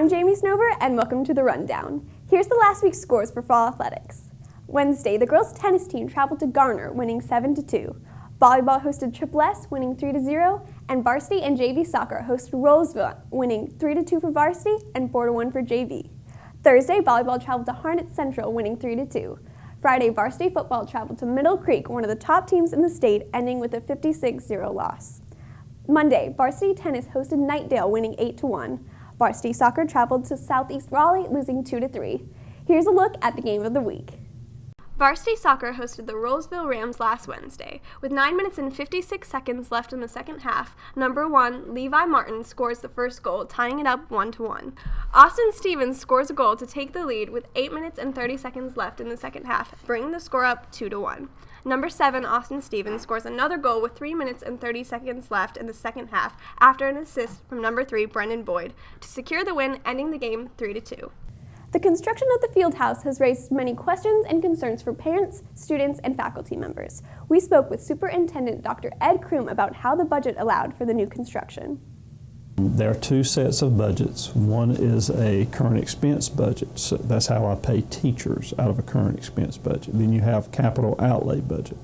I'm Jamie Snover, and welcome to the Rundown. Here's the last week's scores for fall athletics. Wednesday, the girls' tennis team traveled to Garner, winning 7-2. Volleyball hosted Triple S, winning 3-0, and varsity and JV soccer hosted Rolesville, winning 3-2 for varsity and 4-1 for JV. Thursday, volleyball traveled to Harnett Central, winning 3-2. Friday, varsity football traveled to Middle Creek, one of the top teams in the state, ending with a 56-0 loss. Monday, varsity tennis hosted Knightdale, winning 8-1. Varsity soccer traveled to Southeast Raleigh, losing 2-3. Here's a look at the game of the week. Varsity soccer hosted the Rolesville Rams last Wednesday. With 9 minutes and 56 seconds left in the second half, number 1, Levi Martin, scores the first goal, tying it up 1-1. Austin Stevens scores a goal to take the lead with 8 minutes and 30 seconds left in the second half, bringing the score up 2-1. Number 7, Austin Stevens, scores another goal with 3 minutes and 30 seconds left in the second half after an assist from number 3, Brendan Boyd, to secure the win, ending the game 3-2. The construction of the field house has raised many questions and concerns for parents, students, and faculty members. We spoke with Superintendent Dr. Ed Kroom about how the budget allowed for the new construction. There are two sets of budgets. One is a current expense budget. So that's how I pay teachers out of a current expense budget. Then you have capital outlay budget.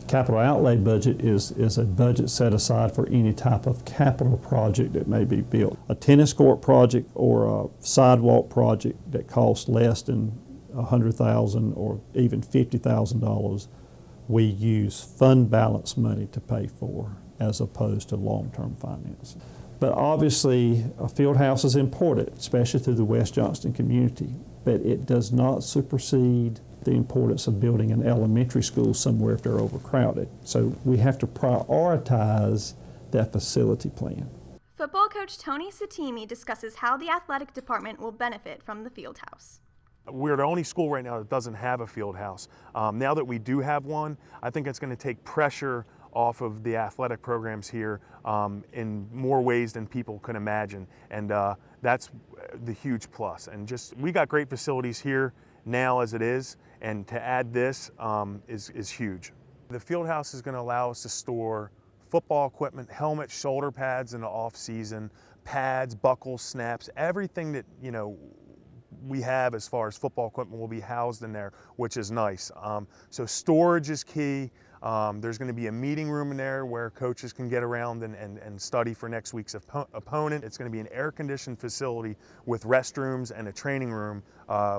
Capital outlay budget is a budget set aside for any type of capital project that may be built. A tennis court project or a sidewalk project that costs less than $100,000 or even $50,000, we use fund balance money to pay for as opposed to long-term financing. But obviously a field house is important, especially to the West Johnston community, but it does not supersede the importance of building an elementary school somewhere if they're overcrowded. So we have to prioritize that facility plan. Football coach Tony Satimi discusses how the athletic department will benefit from the field house. We're the only school right now that doesn't have a field house. Now that we do have one, I think it's going to take pressure off of the athletic programs here in more ways than people can imagine. And that's the huge plus. And just, we got great facilities here now as it is, and to add this is huge. The field house is going to allow us to store football equipment, helmets, shoulder pads in the off season, pads, buckles, snaps, everything that we have as far as football equipment will be housed in there, which is nice. So storage is key. There's going to be a meeting room in there where coaches can get around and study for next week's opponent. It's going to be an air-conditioned facility with restrooms and a training room,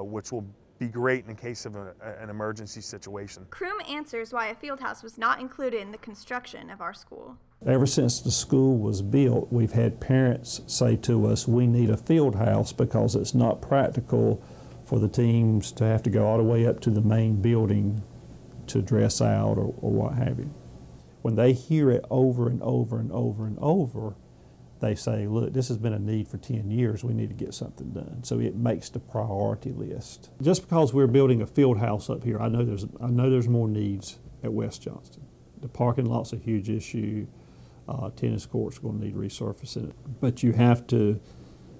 which will be great in case of an emergency situation. Kroom answers why a field house was not included in the construction of our school. Ever since the school was built, we've had parents say to us, we need a field house because it's not practical for the teams to have to go all the way up to the main building to dress out or what have you. When they hear it over and over and over and over, they say, look, this has been a need for 10 years, we need to get something done. So it makes the priority list. Just because we're building a field house up here, I know there's more needs at West Johnston. The parking lot's a huge issue. Tennis courts are going to need resurfacing. But you have to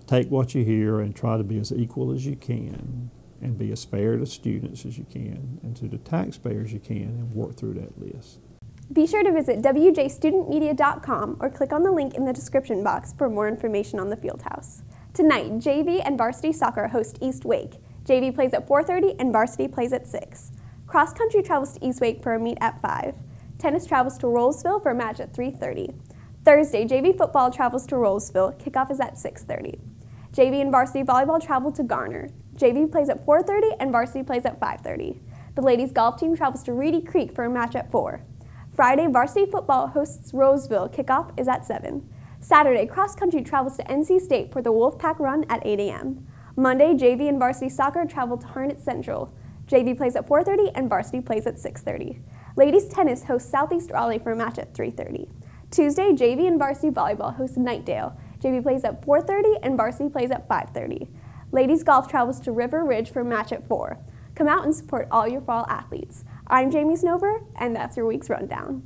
take what you hear and try to be as equal as you can and be as fair to students as you can and to the taxpayers you can and work through that list. Be sure to visit wjstudentmedia.com or click on the link in the description box for more information on the field house. Tonight, JV and varsity soccer host East Wake. JV plays at 4:30 and varsity plays at 6. Cross country travels to East Wake for a meet at 5. Tennis travels to Rolesville for a match at 3:30. Thursday, JV football travels to Rolesville. Kickoff is at 6:30. JV and varsity volleyball travel to Garner. JV plays at 4:30 and varsity plays at 5:30. The ladies golf team travels to Reedy Creek for a match at 4. Friday, varsity football hosts Roseville. Kickoff is at 7. Saturday, cross country travels to NC State for the Wolfpack run at 8 a.m. Monday, JV and varsity soccer travel to Harnett Central. JV plays at 4:30 and varsity plays at 6:30. Ladies tennis hosts Southeast Raleigh for a match at 3:30. Tuesday, JV and varsity volleyball hosts Knightdale. JV plays at 4:30 and varsity plays at 5:30. Ladies golf travels to River Ridge for a match at 4. Come out and support all your fall athletes. I'm Jamie Snover, and that's your week's rundown.